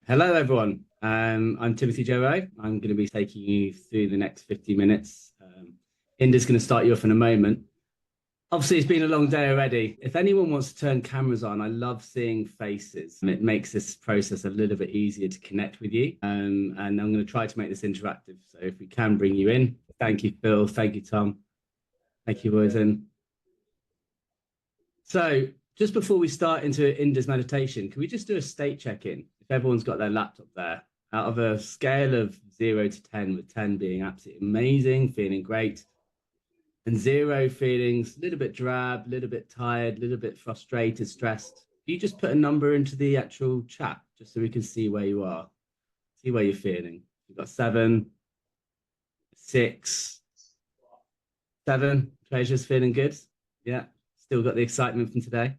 Hello, everyone. I'm Timothy J Rowe. I'm going to be taking you through the next 50 minutes. Inda's going to start you off in a moment. Obviously, it's been a long day already. If anyone wants to turn cameras on, I love seeing faces. It makes this process a little bit easier to connect with you. And I'm going to try to make this interactive. So if we can bring you in, thank you, Phil. Thank you, Tom. Thank you, Rosen. So just before we start into Inda's meditation, can we just do a state check-in? If everyone's got their laptop there, out of a scale of 0 to 10, with 10 being absolutely amazing, feeling great, and 0 feelings a little bit drab, a little bit tired, a little bit frustrated, stressed. You just put a number into the actual chat just so we can see where you are, see where you're feeling. You've got 7, 6, 7. Treasure's feeling good. Yeah, still got the excitement from today.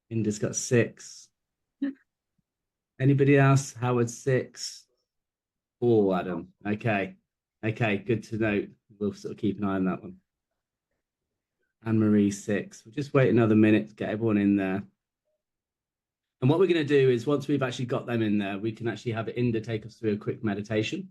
Inda's got 6. Anybody else? Howard 6. 4, Adam. Okay. Okay, good to know. We'll sort of keep an eye on that one. Anne-Marie 6. We'll just wait another minute to get everyone in there. And what we're going to do is once we've actually got them in there, we can actually have Inda take us through a quick meditation.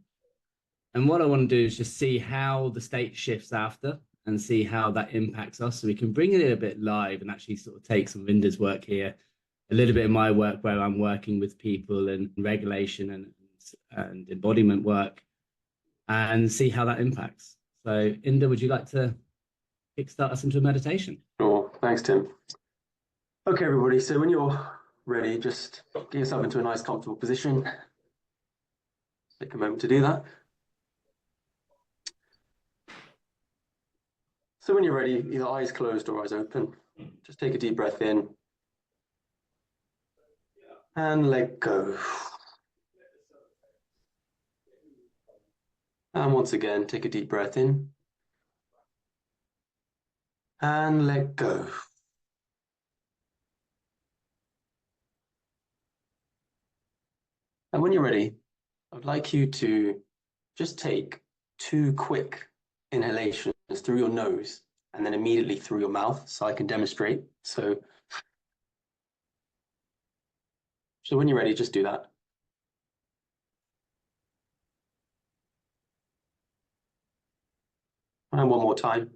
And what I want to do is just see how the state shifts after and see how that impacts us. So we can bring it a bit live and actually sort of take some of Inda's work here, a little bit of my work where I'm working with people and regulation and embodiment work, and see how that impacts. So Inda, would you like to kickstart us into a meditation? Sure, thanks, Tim. Okay, everybody, so when you're ready, just get yourself into a nice, comfortable position. Take a moment to do that. So when you're ready, either eyes closed or eyes open, just take a deep breath in and let go. And once again, take a deep breath in and let go. And when you're ready, I'd like you to just take 2 quick inhalations through your nose and then immediately through your mouth so I can demonstrate. So when you're ready, just do that. And one more time.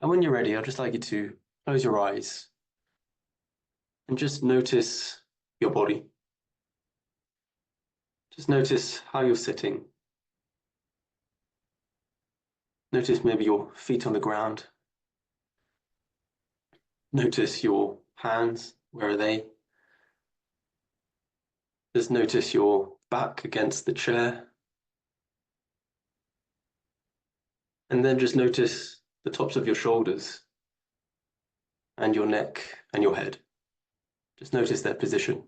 And when you're ready, I'd just like you to close your eyes and just notice your body. Just notice how you're sitting. Notice maybe your feet on the ground. Notice your hands, where are they? Just notice your back against the chair. And then just notice the tops of your shoulders and your neck and your head. Just notice their position.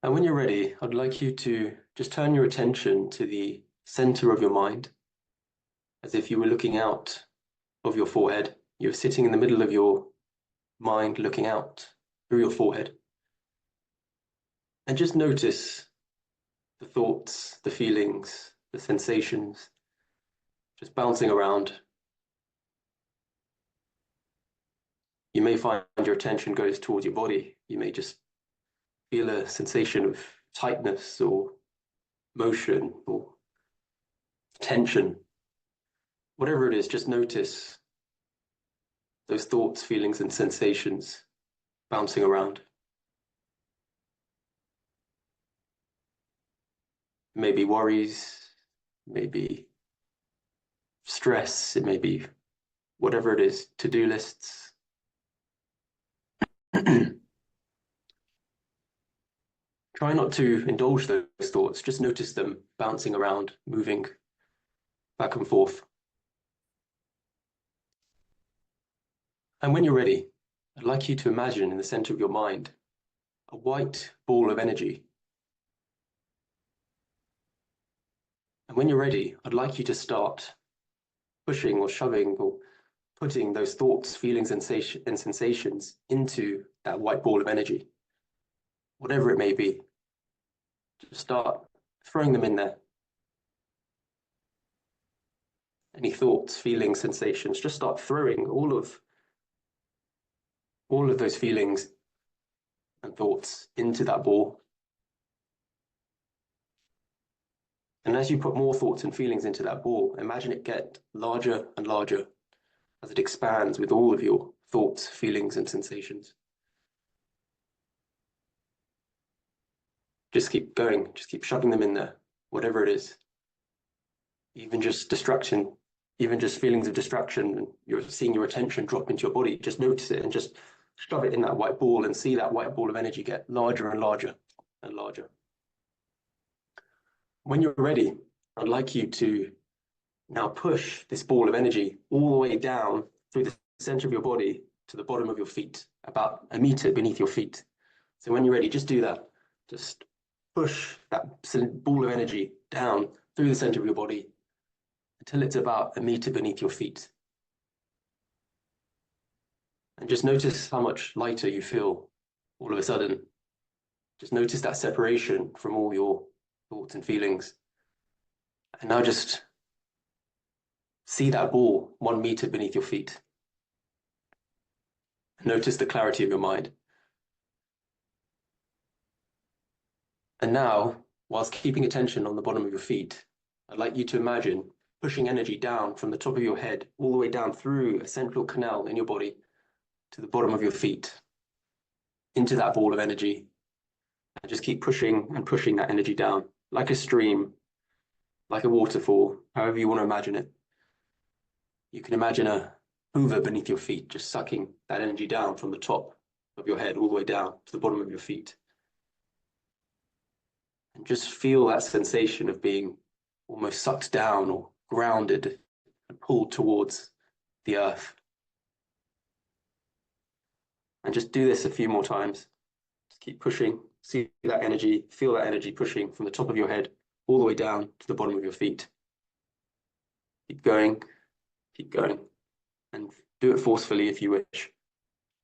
And when you're ready, I'd like you to just turn your attention to the center of your mind, as if you were looking out of your forehead. You're sitting in the middle of your mind, looking out through your forehead. And just notice the thoughts, the feelings, the sensations, just bouncing around. You may find your attention goes towards your body. You may just feel a sensation of tightness or motion or tension. Whatever it is, just notice those thoughts, feelings, and sensations bouncing around. Maybe worries, maybe stress, it may be whatever it is, to-do lists. Try not to indulge those thoughts, just notice them bouncing around, moving back and forth. And when you're ready, I'd like you to imagine in the center of your mind a white ball of energy. And when you're ready, I'd like you to start pushing or shoving or putting those thoughts, feelings, and sensations into that white ball of energy, whatever it may be. Just start throwing them in there. any thoughts, feelings, sensations. Just start throwing all of those feelings and thoughts into that ball. And as you put more thoughts and feelings into that ball, imagine it get larger and larger as it expands with all of your thoughts, feelings, and sensations. Just keep going, just keep shoving them in there, whatever it is. Even just distraction, even just feelings of distraction, and you're seeing your attention drop into your body, just notice it and just shove it in that white ball and see that white ball of energy get larger and larger and larger. When you're ready, I'd like you to now push this ball of energy all the way down through the center of your body to the bottom of your feet, about a meter beneath your feet. So when you're ready, just do that. Just push that ball of energy down through the center of your body until it's about a meter beneath your feet. And just notice how much lighter you feel all of a sudden. Just notice that separation from all your thoughts and feelings. And now just see that ball 1 meter beneath your feet. Notice the clarity of your mind. And now, whilst keeping attention on the bottom of your feet, I'd like you to imagine pushing energy down from the top of your head all the way down through a central canal in your body to the bottom of your feet, into that ball of energy. And just keep pushing and pushing that energy down, like a stream, like a waterfall, however you want to imagine it. You can imagine a hoover beneath your feet, just sucking that energy down from the top of your head all the way down to the bottom of your feet. And just feel that sensation of being almost sucked down or grounded and pulled towards the earth. And just do this a few more times. Just keep pushing, see that energy, feel that energy pushing from the top of your head all the way down to the bottom of your feet. Keep going, and do it forcefully if you wish.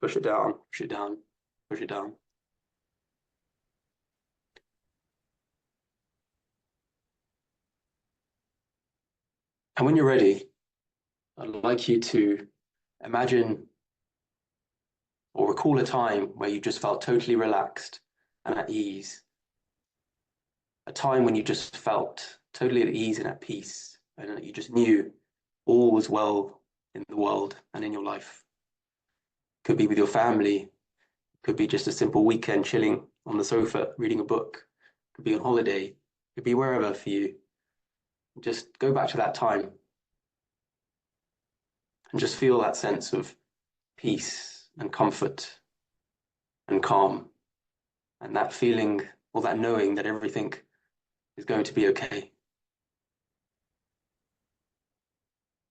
Push it down, push it down, push it down. And when you're ready, I'd like you to imagine or recall a time where you just felt totally relaxed and at ease. A time when you just felt totally at ease and at peace, and you just knew all was well in the world and in your life. Could be with your family, could be just a simple weekend chilling on the sofa, reading a book, could be on holiday, could be wherever for you. Just go back to that time and just feel that sense of peace and comfort and calm, and that feeling or that knowing that everything is going to be okay.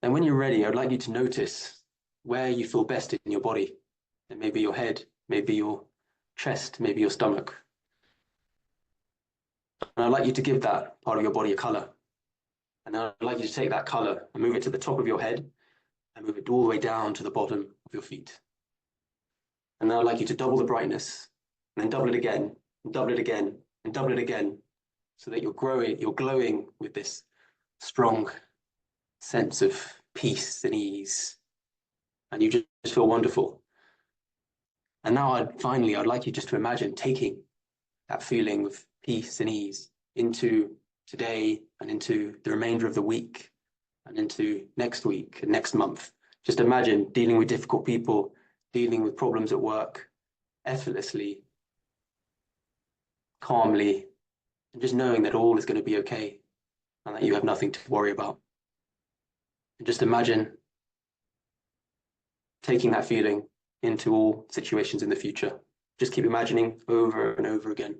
And when you're ready, I'd like you to notice where you feel best in your body. And maybe your head, maybe your chest, maybe your stomach. And I'd like you to give that part of your body a color. And I'd like you to take that color and move it to the top of your head and move it all the way down to the bottom of your feet. And now I'd like you to double the brightness and then double it again, and double it again, and double it again, so that you're glowing with this strong sense of peace and ease. And you just feel wonderful. And now I'd like you just to imagine taking that feeling of peace and ease into today and into the remainder of the week and into next week and next month. Just imagine dealing with difficult people, dealing with problems at work effortlessly, calmly, and just knowing that all is going to be okay and that you have nothing to worry about. And just imagine taking that feeling into all situations in the future. Just keep imagining over and over again.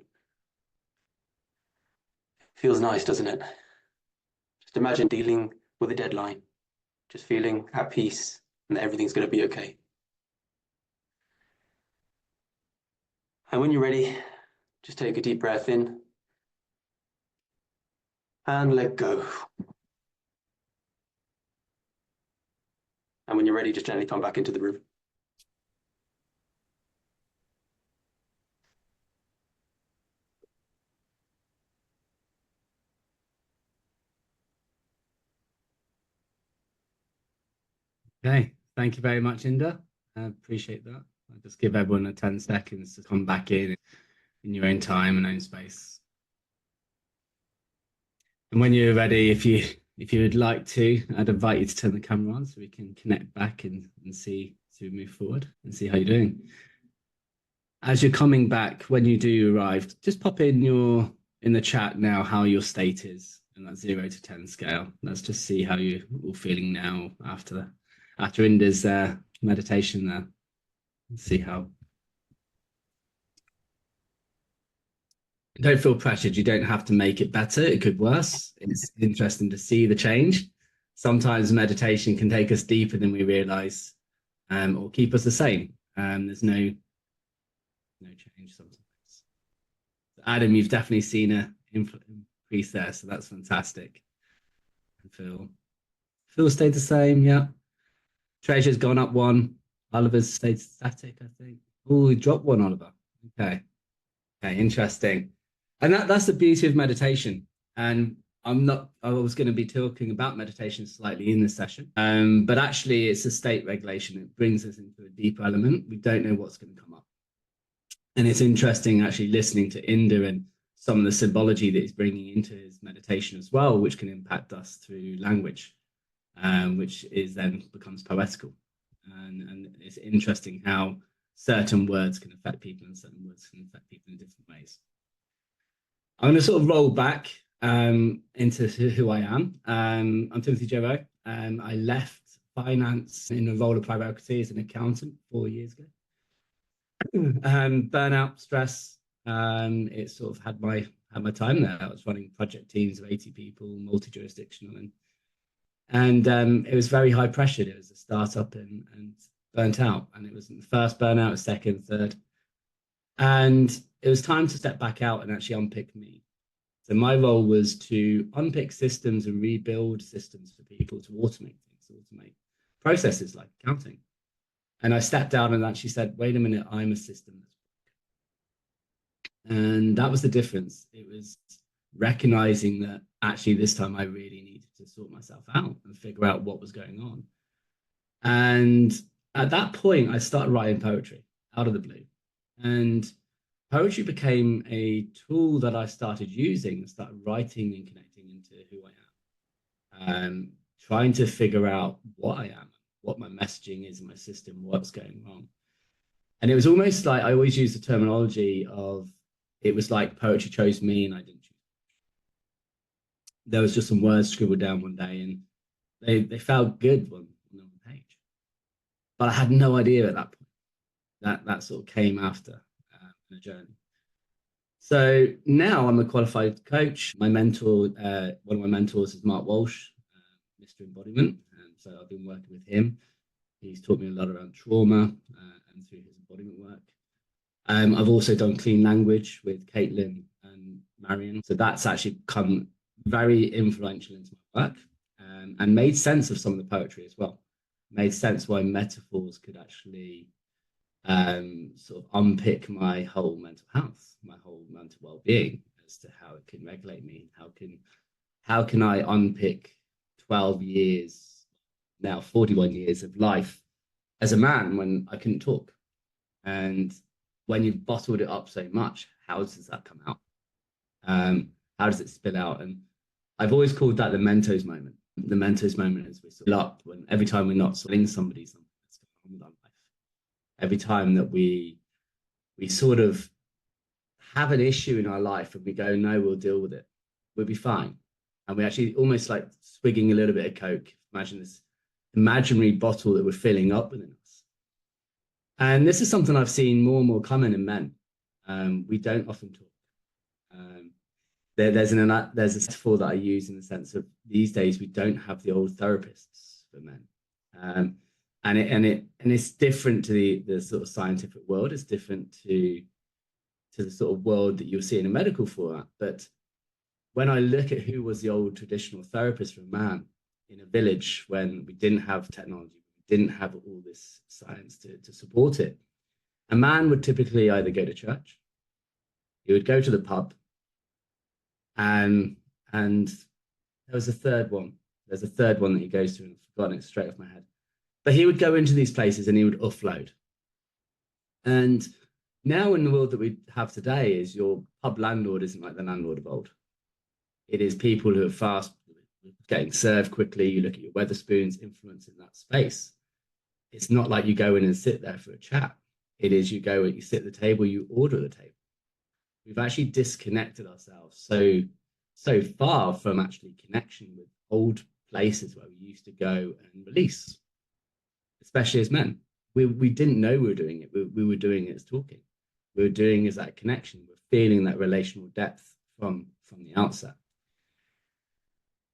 Feels nice, doesn't it? Just imagine dealing with a deadline, just feeling at peace and that everything's going to be okay. And when you're ready, just take a deep breath in and let go. And when you're ready, just gently come back into the room. Okay, thank you very much, Inda. I appreciate that. I'll just give everyone a 10 seconds to come back in your own time and own space. And when you're ready, if you would like to, I'd invite you to turn the camera on so we can connect back and see to move forward and see how you're doing. As you're coming back, when you do arrive, just pop in the chat now how your state is in that 0 to 10 scale. Let's just see how you're all feeling now after Inda's meditation there. Let's see how. Don't feel pressured. You don't have to make it better. It could worse. It's interesting to see the change. Sometimes meditation can take us deeper than we realize, or keep us the same. There's no change sometimes. Adam, you've definitely seen an increase there, so that's fantastic. And Phil stayed the same, yeah. Treasure's gone up 1. Oliver's stayed static, I think. Oh, he dropped 1, Oliver. Okay, interesting. And that's the beauty of meditation. And I was going to be talking about meditation slightly in this session, but actually it's a state regulation. It brings us into a deeper element. We don't know what's going to come up. And it's interesting actually listening to Inda and some of the symbology that he's bringing into his meditation as well, which can impact us through language, which is then becomes poetical. And it's interesting how certain words can affect people and certain words can affect people in different ways. I'm going to sort of roll back into who I am. I'm Timothy J Rowe. I left finance in the role of private equity as an accountant 4 years ago. Burnout, stress. It sort of had my time there. I was running project teams of 80 people, multi-jurisdictional, and it was very high pressured. It was a startup and burnt out, and it was the first burnout, a second, third, and it was time to step back out and actually unpick me. So my role was to unpick systems and rebuild systems for people to automate things, automate processes like accounting. And I stepped down and actually said, wait a minute, I'm a system that's broken. And that was the difference. It was recognizing that actually this time I really needed to sort myself out and figure out what was going on. And at that point, I started writing poetry out of the blue. And poetry became a tool that I started using and started writing and connecting into who I am. Trying to figure out what I am, what my messaging is in my system, what's going wrong. And it was almost like I always use the terminology of it was like poetry chose me and I didn't choose. There was just some words scribbled down one day and they felt good on the page. But I had no idea at that point. That sort of came after the journey. So now I'm a qualified coach. My mentor, one of my mentors is Mark Walsh, Mr. Embodiment. So I've been working with him. He's taught me a lot around trauma and through his embodiment work. I've also done clean language with Caitlin and Marion. So that's actually become very influential into my work and made sense of some of the poetry as well. Made sense why metaphors could actually sort of unpick my whole mental health, my whole mental well-being as to how it can regulate me. How can I unpick 12 years, now 41 years of life as a man when I couldn't talk? And when you've bottled it up so much, how does that come out? How does it spill out? And I've always called that the Mentos moment. The Mentos moment is we spill up when every time we're not telling somebody something that's going on with our life. Every time that we sort of have an issue in our life and we go, no, we'll deal with it. We'll be fine. And we actually almost like swigging a little bit of Coke. Imagine this imaginary bottle that we're filling up within us. And this is something I've seen more and more common in men. We don't often talk. There's a metaphor that I use in the sense of these days we don't have the old therapists for men, and it's different to the sort of scientific world. It's different to the sort of world that you'll see in a medical format. But when I look at who was the old traditional therapist for a man in a village when we didn't have technology, we didn't have all this science to support it, a man would typically either go to church, he would go to the pub, and there was a third one. There's a third one that he goes to, and I've forgotten it straight off my head. But he would go into these places and he would offload. And now in the world that we have today is your pub landlord isn't like the landlord of old. It is people who are fast, getting served quickly. You look at your Weatherspoons influence in that space. It's not like you go in and sit there for a chat. It is you go and you sit at the table, you order at the table. We've actually disconnected ourselves so far from actually connection with old places where we used to go and release, especially as men. We didn't know we were doing it. We were doing it as talking. We were doing is that connection. We're feeling that relational depth from the outset.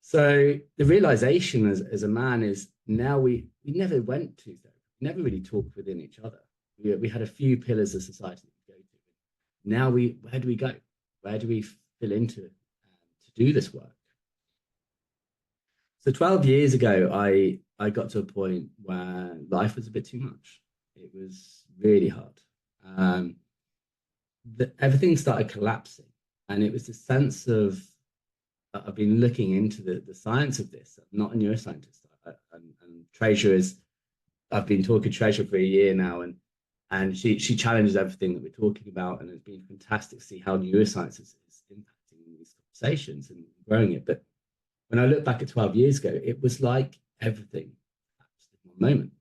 So the realization as a man is now we never went to therapy. We never really talked within each other. We had a few pillars of society that we go to. Now where do we go? Where do we fill into to do this work? So 12 years ago, I got to a point where life was a bit too much. It was really hard. Everything started collapsing. And it was a sense of, I've been looking into the science of this. I'm not a neuroscientist. And Treasure I've been talking to Treasure for a year now, and she challenges everything that we're talking about, and it's been fantastic to see how neuroscience is impacting these conversations and growing it. But when I look back at 12 years ago, it was like everything collapsed in one moment.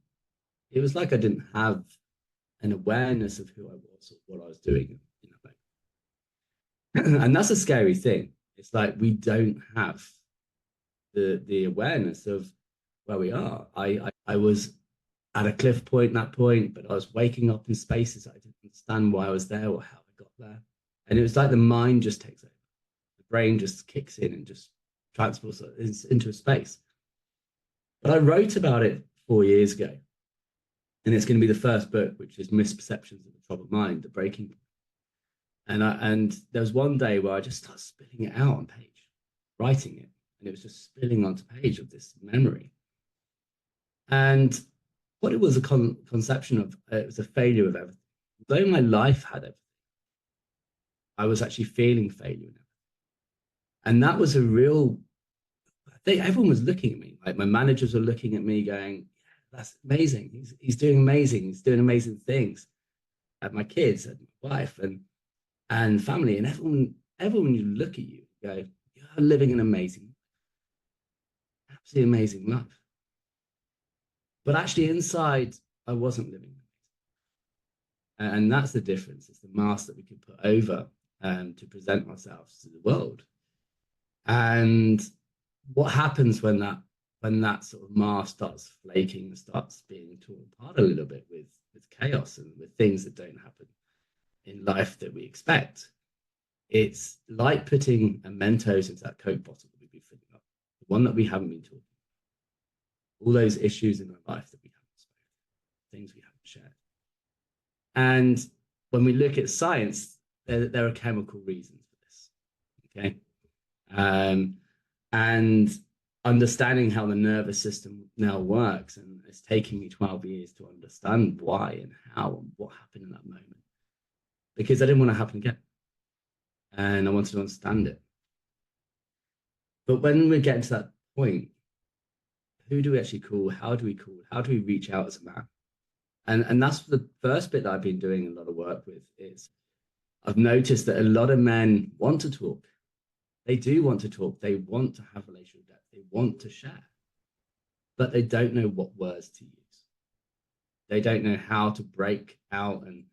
It was like I didn't have an awareness of who I was or what I was doing in that moment. And that's a scary thing. It's like we don't have the awareness of where we are. I was at a cliff point at that point, but I was waking up in spaces I didn't understand why I was there or how I got there. And it was like the mind just takes over. The brain just kicks in and just transports it into a space. But I wrote about it 4 years ago. And it's going to be the first book, which is Misperceptions of the Troubled Mind, The Breaking Point. And there was one day where I just started spilling it out on page, writing it. And it was just spilling onto page of this memory. And what it was a conception of, it was a failure of everything. Though my life had everything, I was actually feeling failure in everything. And that was a real, everyone was looking at me. Like my managers were looking at me going, yeah, that's amazing. He's doing amazing. He's doing amazing things. At my kids, at my wife and family. And everyone you look at you go, you're living an amazing, absolutely amazing life. But actually inside, I wasn't living amazing. And that's the difference. It's the mask that we can put over to present ourselves to the world. And what happens when that sort of mask starts flaking and starts being torn apart a little bit with chaos and with things that don't happen in life that we expect? It's like putting a Mentos into that Coke bottle that we've been filling up, the one that we haven't been talking about. All those issues in our life that we haven't spoken, things we haven't shared. And when we look at science, there are chemical reasons for this. Okay. And understanding how the nervous system now works, and it's taking me 12 years to understand why and how and what happened in that moment, because I didn't want to happen again. And I wanted to understand it. But when we're getting to that point, who do we actually call? How do we call? How do we reach out as a man? And that's the first bit that I've been doing a lot of work with is I've noticed that a lot of men want to talk. They do want to talk. They want to have relational depth. They want to share, but they don't know what words to use. They don't know how to break out and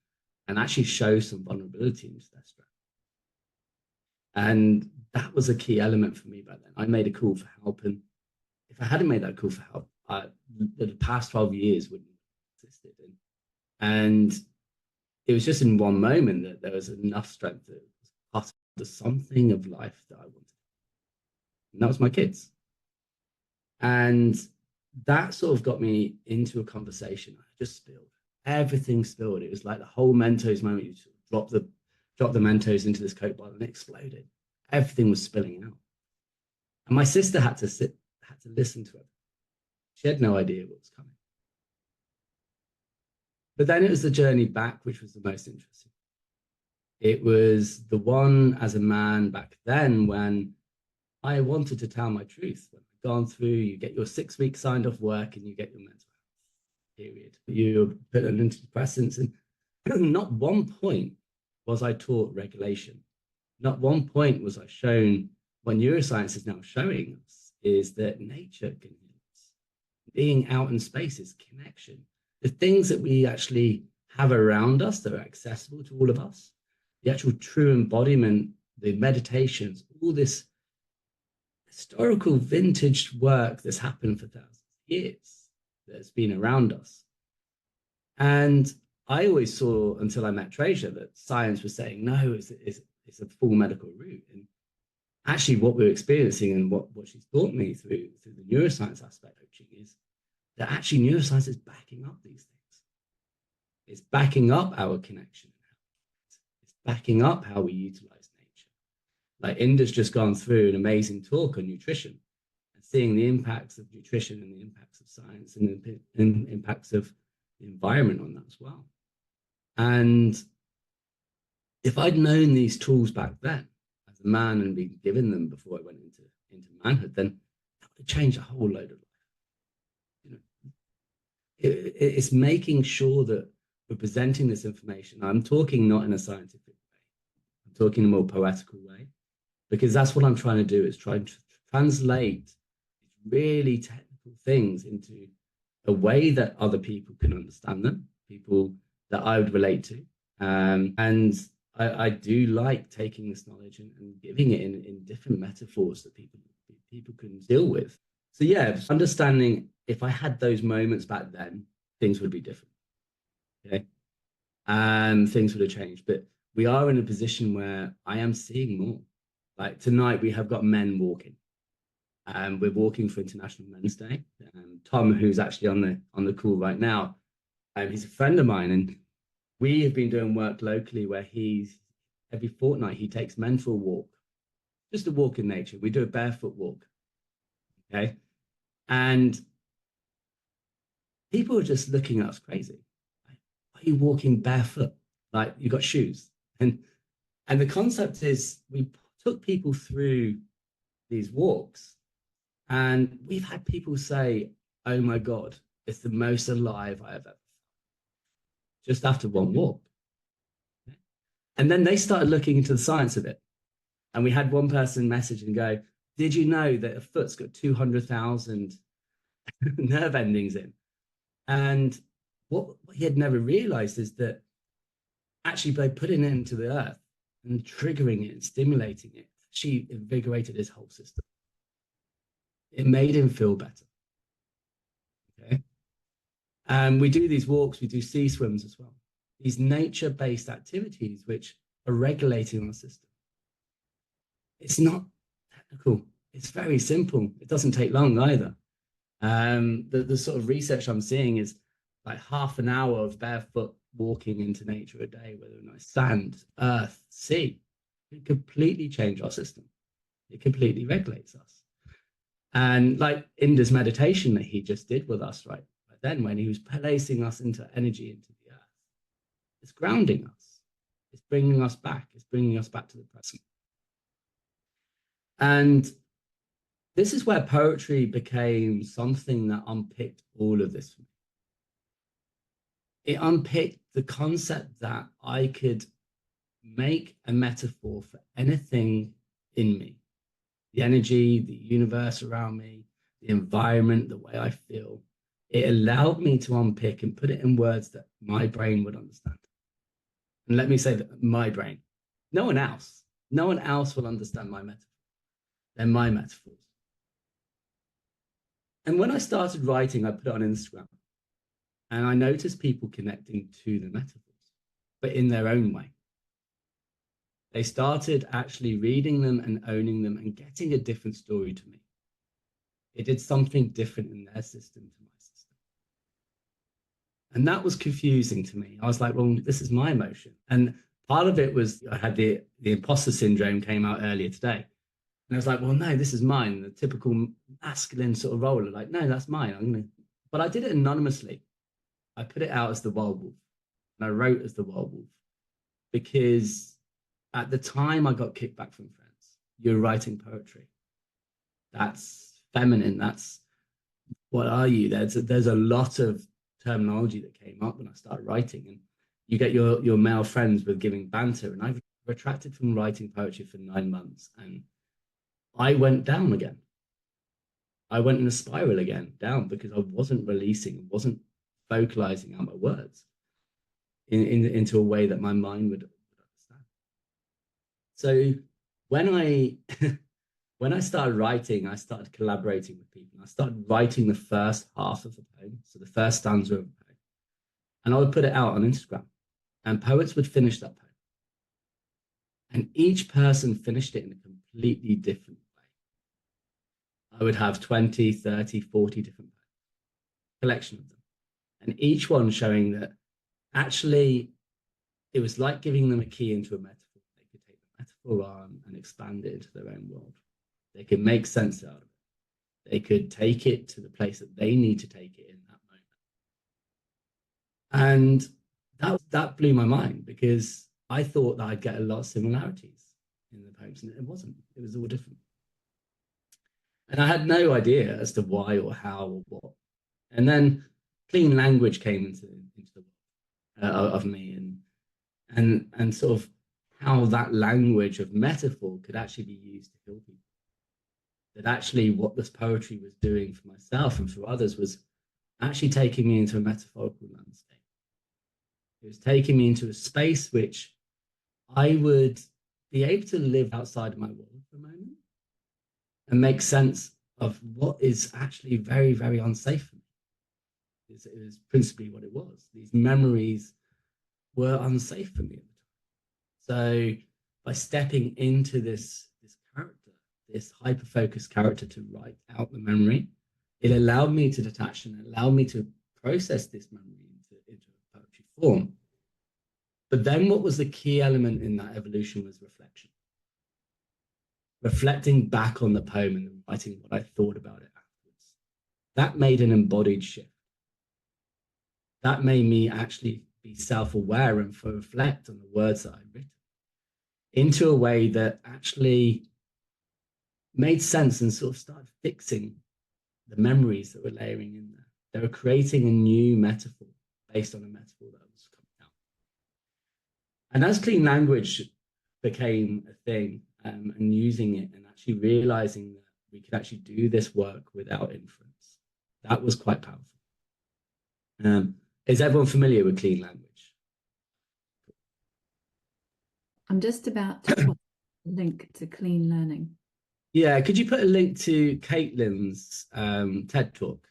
actually show some vulnerability into their strength. And that was a key element for me back then. I made a call for help. And if I hadn't made that call for help, the past 12 years wouldn't have existed. And it was just in one moment that there was enough strength that was part of something of life that I wanted. And that was my kids. And that sort of got me into a conversation. I just spilled. Everything spilled. It was like the whole Mentos moment. You sort of drop the Mentos into this Coke bottle and it exploded. Everything was spilling out. And my sister had to listen to it. She had no idea what was coming. But then it was the journey back, which was the most interesting. It was the one as a man back then when I wanted to tell my truth. When I'd gone through, you get your 6 weeks signed off work and you get your mental health. period. You were put on antidepressants, and not one point was I taught regulation. Not one point was I shown what neuroscience is now showing us is that nature can heal us. Being out in space is connection. The things that we actually have around us that are accessible to all of us, the actual true embodiment, the meditations, all this historical vintage work that's happened for thousands of years that's been around us. And I always saw, until I met Tracia, that science was saying, no, it's a full medical route. And actually what we're experiencing and what she's taught me through the neuroscience aspect of coaching is that actually neuroscience is backing up these things. It's backing up our connection. It's backing up how we utilize nature. Like Inda's just gone through an amazing talk on nutrition and seeing the impacts of nutrition and the impacts of science and the impacts of the environment on that as well. And if I'd known these tools back then as a man and been given them before I went into manhood, then that would have changed a whole load of life. You know, it's making sure that we're presenting this information. I'm talking not in a scientific way. I'm talking in a more poetical way, because that's what I'm trying to do, is try to translate really technical things into a way that other people can understand them, people that I would relate to. And I do like taking this knowledge and giving it in different metaphors that people can deal with. So yeah, understanding if I had those moments back then, things would be different. Okay. Things would have changed. But we are in a position where I am seeing more. Like tonight, we have got men walking. We're walking for International Men's Day. Tom, who's actually on the call right now, he's a friend of mine, and we have been doing work locally where every fortnight he takes men for a walk, just a walk in nature. We do a barefoot walk, okay? And people are just looking at us crazy. Like, why are you walking barefoot? Like, you got shoes. And the concept is we took people through these walks, and we've had people say, oh my God, it's the most alive I have ever felt, just after one walk. And then they started looking into the science of it. And we had one person message and go, did you know that a foot's got 200,000 nerve endings in? And what he had never realized is that actually by putting it into the earth and triggering it and stimulating it, she invigorated his whole system. It made him feel better. Okay. And we do these walks, we do sea swims as well. These nature-based activities which are regulating our system. It's not technical. It's very simple. It doesn't take long either. The sort of research I'm seeing is like half an hour of barefoot walking into nature a day, whether or not sand, earth, sea. It completely change our system. It completely regulates us. And like Inda's meditation that he just did with us right then, when he was placing us into energy, into the earth, it's grounding us. It's bringing us back. It's bringing us back to the present. And this is where poetry became something that unpicked all of this for me. It unpicked the concept that I could make a metaphor for anything in me. The energy, the universe around me, the environment, the way I feel. It allowed me to unpick and put it in words that my brain would understand. And let me say that my brain, no one else will understand my metaphor. They're my metaphors. And when I started writing, I put it on Instagram, and I noticed people connecting to the metaphors, but in their own way. They started actually reading them and owning them and getting a different story to me. It did something different in their system to my system. And that was confusing to me. I was like, well, this is my emotion. And part of it was I had the imposter syndrome came out earlier today. And I was like, well, no, this is mine. The typical masculine sort of role. Like, no, that's mine. But I did it anonymously. I put it out as the wild wolf. And I wrote as the wild wolf. Because at the time I got kickback from friends. You're writing poetry. That's feminine. That's what are you? There's a lot of terminology that came up when I started writing. And you get your male friends with giving banter, and I've retracted from writing poetry for 9 months, and I went down again. I went in a spiral again, down, because I wasn't releasing, wasn't vocalizing out my words into a way that my mind would understand. So when I when I started writing, I started collaborating with people. I started writing the first half of the poem, so the first stanza of the poem, and I would put it out on Instagram, and poets would finish that poem. And each person finished it in a completely different way. I would have 20, 30, 40 different poems, collection of them, and each one showing that actually it was like giving them a key into a metaphor. They could take the metaphor on and expand it into their own world. They could make sense out of it. They could take it to the place that they need to take it in that moment. And that blew my mind, because I thought that I'd get a lot of similarities in the poems, and it wasn't. It was all different. And I had no idea as to why or how or what. And then clean language came into the world of me, and sort of how that language of metaphor could actually be used to heal people. That actually what this poetry was doing for myself and for others was actually taking me into a metaphorical landscape. It was taking me into a space which I would be able to live outside of my world for a moment and make sense of what is actually very, very unsafe for me. It was principally what it was. These memories were unsafe for me at the time. So by stepping into this character, this hyper-focused character to write out the memory, it allowed me to detach and allowed me to process this memory into a poetry form. But then what was the key element in that evolution was reflection. Reflecting back on the poem and writing what I thought about it afterwards. That made an embodied shift. That made me actually be self-aware and reflect on the words that I'd written into a way that actually made sense and sort of started fixing the memories that were layering in there. They were creating a new metaphor based on a metaphor that was coming out. And as clean language became a thing, and using it and actually realizing that we could actually do this work without inference, that was quite powerful. Is everyone familiar with clean language? I'm just about to put a link to clean learning. Yeah, could you put a link to Caitlin's TED Talk?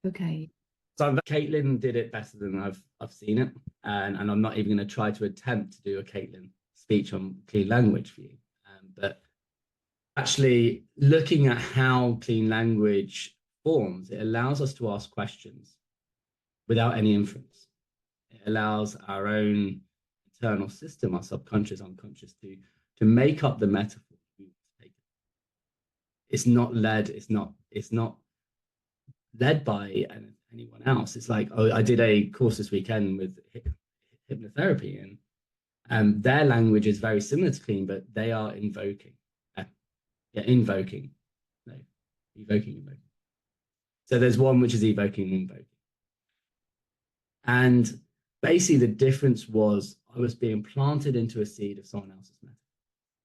Okay. So Caitlin did it better than I've seen it, and I'm not even going to try to attempt to do a Caitlin speech on clean language for you. But actually looking at how clean language forms, it allows us to ask questions without any inference. It allows our own internal system, our subconscious, unconscious, to make up the metaphor we want to take. It's not led by anyone else. It's like, I did a course this weekend with hypnotherapy, and their language is very similar to clean, but they are evoking. So there's one which is evoking and invoking. And basically the difference was I was being planted into a seed of someone else's metaphor,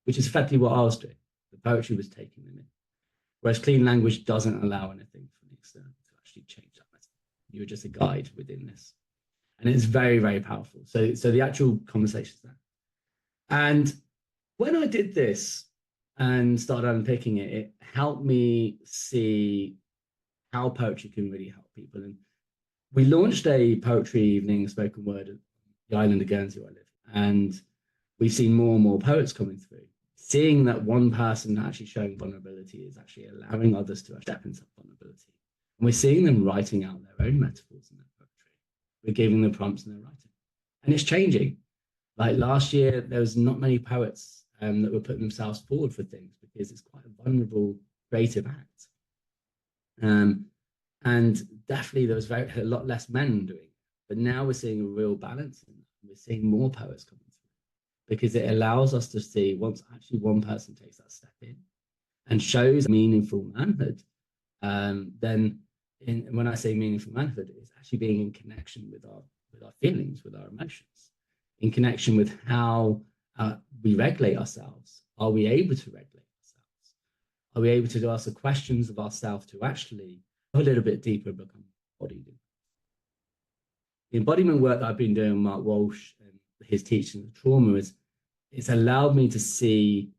which is effectively what I was doing. The poetry was taking them in. Whereas clean language doesn't allow anything from the external to actually change that metaphor. You're just a guide within this. And it's very, very powerful. So the actual conversation's there. And when I did this and started unpicking it, it helped me see how poetry can really help people. And we launched a poetry evening, spoken word, at the island of Guernsey where I live. And we've seen more and more poets coming through. Seeing that one person actually showing vulnerability is actually allowing others to step into vulnerability. And we're seeing them writing out their own metaphors in their poetry. We're giving them prompts in their writing. And it's changing. Like last year, there was not many poets that were putting themselves forward for things because it's quite a vulnerable, creative act. And definitely there was a lot less men doing it. But now we're seeing a real balance in that. We're seeing more poets coming through because it allows us to see once actually one person takes that step in and shows meaningful manhood, then when I say meaningful manhood, it's actually being in connection with our feelings, with our emotions, in connection with how we regulate ourselves. Are we able to regulate ourselves? Are we able to ask the questions of ourselves to actually go a little bit deeper and become embodied? The embodiment work that I've been doing, Mark Walsh and his teaching of trauma, it's allowed me to see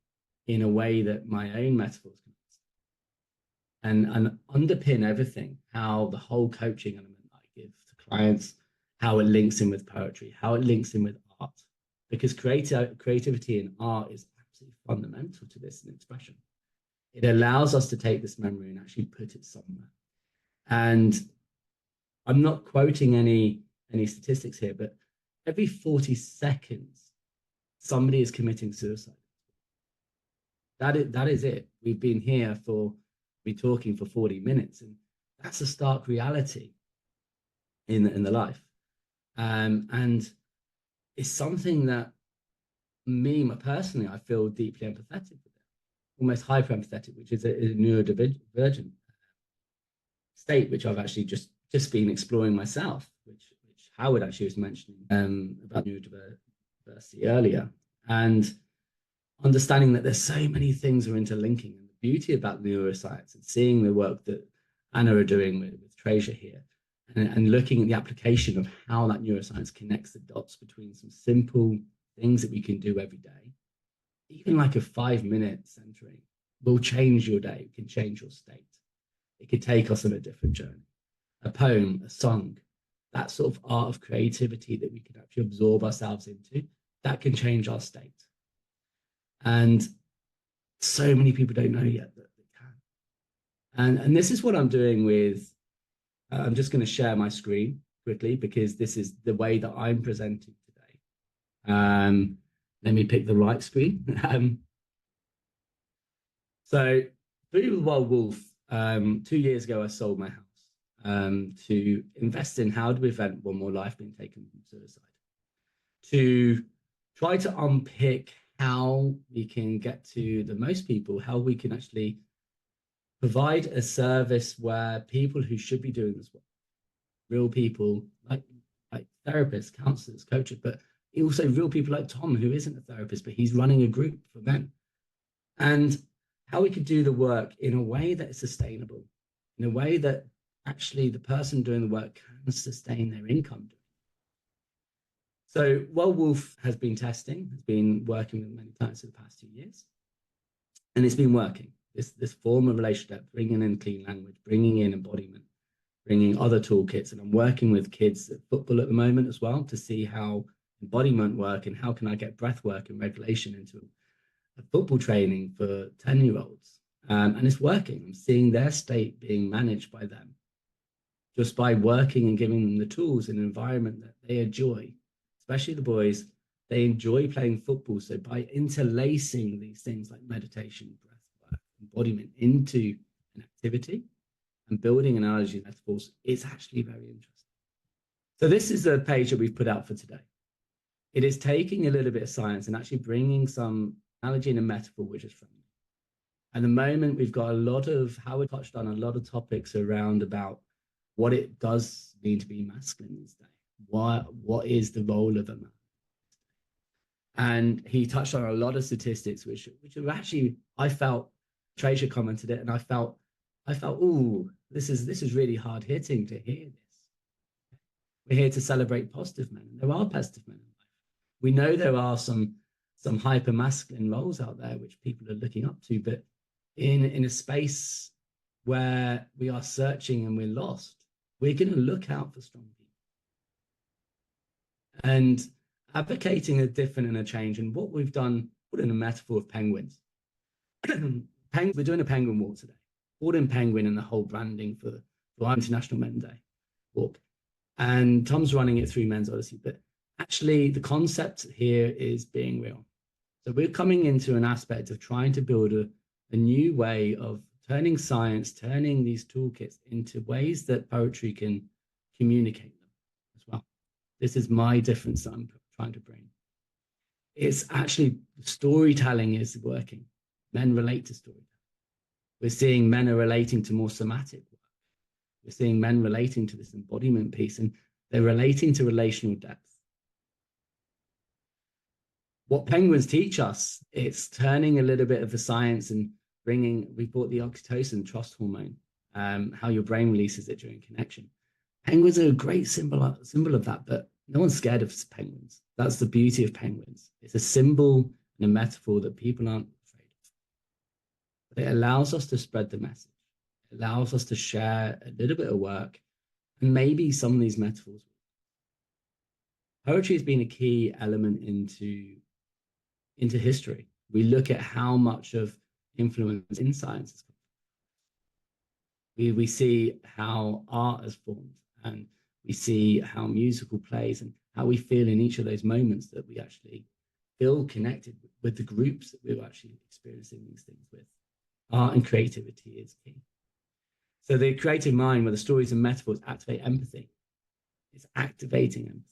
in a way that my own metaphors can and underpin everything, how the whole coaching element I give to clients, how it links in with poetry, how it links in with art, because creativity and art is absolutely fundamental to this expression. It allows us to take this memory and actually put it somewhere. And I'm not quoting any statistics here, but every 40 seconds, somebody is committing suicide. That is it. We've been here talking for 40 minutes, and that's a stark reality in the life. And it's something that personally, I feel deeply empathetic with it, almost hyper empathetic, which is a neurodivergent state, which I've actually just been exploring myself, which Howard actually was mentioning about neurodiversity earlier, and understanding that there's so many things are interlinking. And the beauty about neuroscience and seeing the work that Anna are doing with Treasure here, and looking at the application of how that neuroscience connects the dots between some simple things that we can do every day, even like a 5-minute centering will change your day, it can change your state. It could take us on a different journey. A poem, a song, that sort of art of creativity that we can actually absorb ourselves into, that can change our state. And so many people don't know yet that they can. And this is what I'm doing with, I'm just going to share my screen quickly because this is the way that I'm presenting today. Let me pick the right screen. So through Wild Wolf, 2 years ago, I sold my house to invest in how to prevent one more life being taken from suicide, to try to unpick how we can get to the most people, how we can actually provide a service where people who should be doing this work, real people like therapists, counselors, coaches, but also real people like Tom, who isn't a therapist, but he's running a group for men, and how we could do the work in a way that is sustainable, in a way that actually the person doing the work can sustain their income. So Wild Wolf has been testing, has been working with many clients for the past 2 years, and it's been working. This form of relationship, bringing in clean language, bringing in embodiment, bringing other toolkits, and I'm working with kids at football at the moment as well to see how embodiment work and how can I get breath work and regulation into a football training for 10-year-olds. And it's working. I'm seeing their state being managed by them just by working and giving them the tools and environment that they enjoy, especially the boys. They enjoy playing football. So by interlacing these things like meditation, breath work, embodiment into an activity and building analogy metaphors, it's actually very interesting. So this is the page that we've put out for today. It is taking a little bit of science and actually bringing some analogy and a metaphor which is friendly. At the moment, we've got a lot of, Howard touched on a lot of topics around about what it does mean to be masculine these days. What is the role of a man? And he touched on a lot of statistics, which are actually, I felt, Treasure commented it, and I felt, oh, this is really hard hitting to hear this. We're here to celebrate positive men. There are positive men in life. We know there are some hyper masculine roles out there which people are looking up to, but in a space where we are searching and we're lost, we're going to look out for strong people. And advocating a different and a change, and what we've done, put in a metaphor of penguins. We're doing a penguin walk today. Brought in penguin and the whole branding for International Men's Day walk. And Tom's running it through Men's Odyssey, but actually the concept here is being real. So we're coming into an aspect of trying to build a new way of turning science, turning these toolkits into ways that poetry can communicate them as well. This is my difference that I'm trying to bring. It's actually storytelling is working. Men relate to storytelling. We're seeing men are relating to more somatic work. We're seeing men relating to this embodiment piece, and they're relating to relational depth. What penguins teach us, it's turning a little bit of the science and we brought the oxytocin, trust hormone, how your brain releases it during connection. Penguins are a great symbol of that, but no one's scared of penguins. That's the beauty of penguins. It's a symbol and a metaphor that people aren't afraid of. But it allows us to spread the message. It allows us to share a little bit of work, and maybe some of these metaphors. Poetry has been a key element into history. We look at how much of influence in science has come. We see how art has formed, and we see how musical plays and how we feel in each of those moments that we actually feel connected with the groups that we're actually experiencing these things with. Art and creativity is key. So the creative mind, where the stories and metaphors activate empathy, it's activating empathy.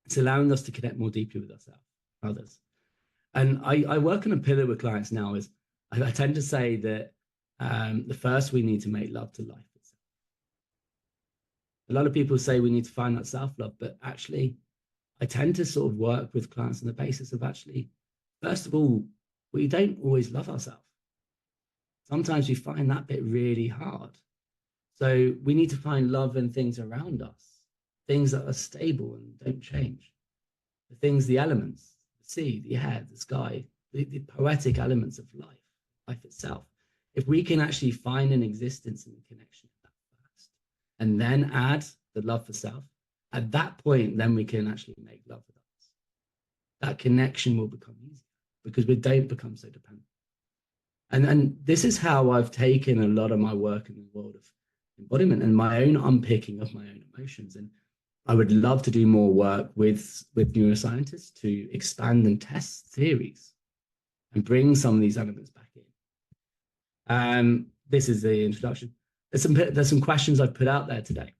It's allowing us to connect more deeply with ourselves, others. And I work on a pillar with clients now is I tend to say that the first we need to make love to life itself. A lot of people say we need to find that self-love, but actually I tend to sort of work with clients on the basis of actually, first of all, we don't always love ourselves. Sometimes we find that bit really hard. So we need to find love in things around us, things that are stable and don't change. The things, the elements, the sea, the air, the sky, the poetic elements of life itself. If we can actually find an existence and a connection of that first, and then add the love for self, at that point, then we can actually make love with others. That connection will become easier because we don't become so dependent. And this is how I've taken a lot of my work in the world of embodiment and my own unpicking of my own emotions. And I would love to do more work with neuroscientists to expand and test theories and bring some of these elements back in. This is the introduction. There's some questions I've put out there today.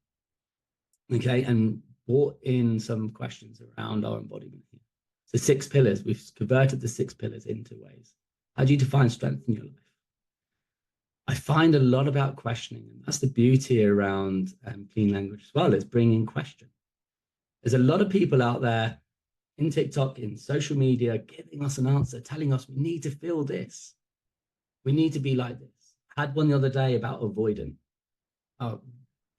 Okay, and brought in some questions around our embodiment here. So 6 pillars, we've converted the 6 pillars into ways. How do you define strength in your life? I find a lot about questioning, and that's the beauty around clean language as well, is bringing question. There's a lot of people out there in TikTok, in social media, giving us an answer, telling us we need to feel this. We need to be like this. I had one the other day about avoidant. Oh,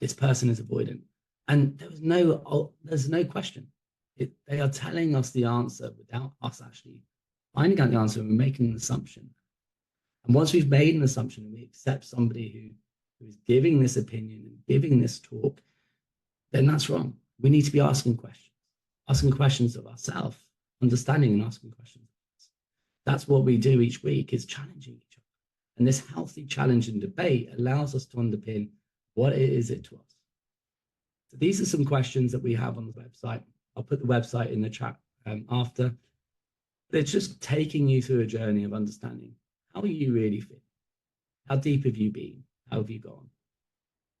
this person is avoidant. And there's no question. They are telling us the answer without us actually finding out the answer, and we're making an assumption. And once we've made an assumption and we accept somebody who is giving this opinion and giving this talk, then that's wrong. We need to be asking questions of ourselves, understanding and asking questions of us. That's what we do each week, is challenging each other. And this healthy challenge and debate allows us to underpin what is it to us. So these are some questions that we have on the website. I'll put the website in the chat after. But it's just taking you through a journey of understanding, how are you really feeling? How deep have you been? How have you gone?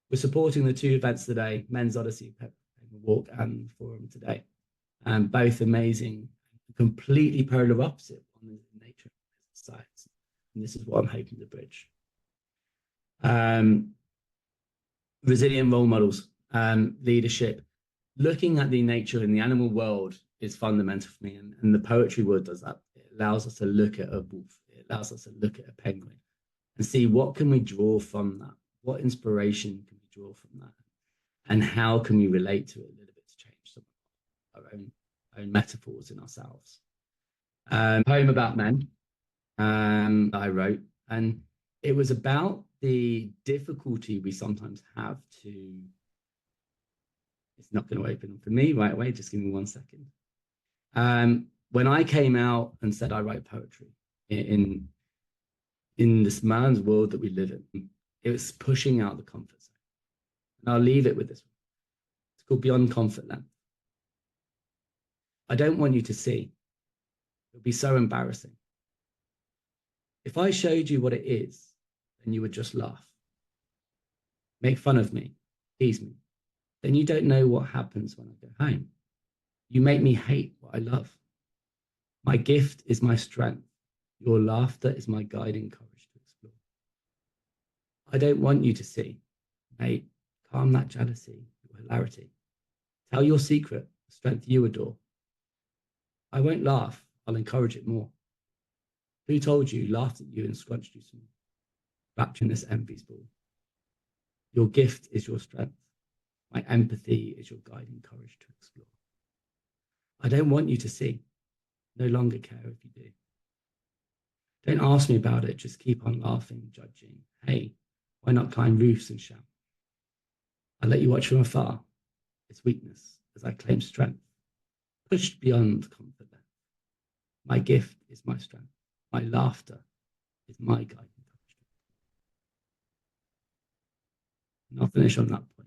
We're supporting the 2 events today, Men's Odyssey Walk and Forum today. Both amazing, completely polar opposite. One is nature, science. And this is what I'm hoping to bridge. Resilient role models, leadership. Looking at the nature in the animal world is fundamental for me, and the poetry world does that. It allows us to look at a wolf. It allows us to look at a penguin and see what can we draw from that? What inspiration can we draw from that? And how can we relate to it a little bit to change some of our own metaphors in ourselves? Poem about men that I wrote, and it was about the difficulty we sometimes have to. It's not going to open for me right away. Just give me 1 second. When I came out and said I write poetry in this man's world that we live in, it was pushing out the comfort zone. And I'll leave it with this one. It's called Beyond Comfort Length. I don't want you to see. It would be so embarrassing. If I showed you what it is, then you would just laugh, make fun of me, tease me. Then you don't know what happens when I go home. You make me hate what I love. My gift is my strength. Your laughter is my guiding courage to explore. I don't want you to see. Mate, calm that jealousy, your hilarity. Tell your secret, the strength you adore. I won't laugh, I'll encourage it more. Who told you, laughed at you and scrunched you small? Wrapped in this envy's ball. Your gift is your strength. My empathy is your guiding courage to explore. I don't want you to see, no longer care if you do. Don't ask me about it, just keep on laughing, judging. Hey, why not climb roofs and shout? I let you watch from afar. It's weakness as I claim strength, pushed beyond comfort. My gift is my strength. My laughter is my guiding courage. And I'll finish on that point.